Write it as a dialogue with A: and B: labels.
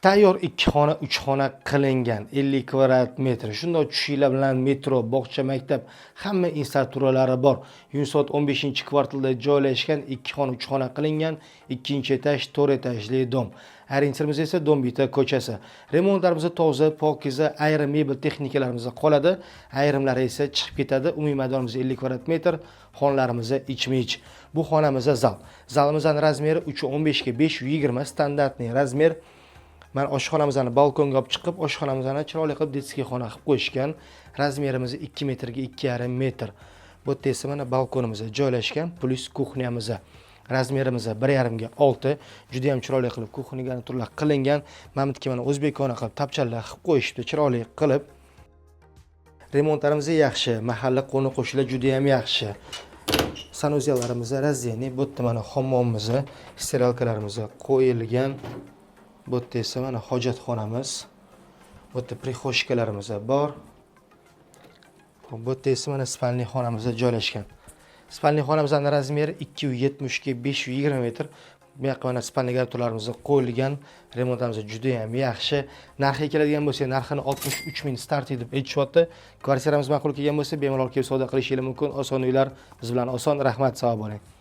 A: Tayyor 2 xona, 3 xona qilingan 50 kvadrat metr. Shunday tushinglar bilan metro, bog'cha, maktab hamma infraturaları bor. Yunusobod 15-kvartalda joylashgan 2 xona, 3 xona qilingan, 2-etaj, 4 etajli dom. Orientirimiz esa Dombita ko'chasi. Remontlarimiz toza, pokiza, ayrim mebel texnikalarimiz qoladi, ayrimlari esa chiqib ketadi. Umumiy maydonimiz 50 kvadrat metr, xonalarimiz ichma-ich. Bu xonamiz zal. Zalimizning razmeri 3.15 ga 5.20 standartniy razmer. Mana oshxonamizni balkonga olib chiqib, oshxonamizni chiroyli qilib detskiy xona qilib qo'yishgan. Razmerimiz 2 metrga 2,5 metr. Bu yerda esa mana balkonimiz joylashgan, plus kuxnyamiz. Razmerimiz 1,5 ga 6. Juda ham chiroyli qilib kuxnyaga turlar qilingan. Mana bu mana o'zbekona qilib tapchalar qilib qo'yishdi, chiroyli qilib. Remontlarimiz yaxshi, mahalla qo'ni-qo'shnilar juda ham yaxshi. Sanuzellarimiz razdeniy, bu yerda mana hammomimiz, steralkalarimiz qo'yilgan. Bu yerda esa mana hojatxonamiz. Bu yerda prixoshkalarimiz bor. Bu yerda esa mana spalniy xonamiz joylashgan. Spalniy xonamizning razmeri 2.70 ga 5.20 metr. Bu yoqqa mana spalniy garnituralarimiz qo'yilgan. Remontimiz juda ham yaxshi. Narxiga keladigan bo'lsa, narxini 63 ming start etib aytishyapti. Kvartiramiz ma'qul kelgan bo'lsa, bemalol kelib savdo qilishingiz mumkin. Oson uylar biz bilan oson. Rahmat, sog' bo'ling.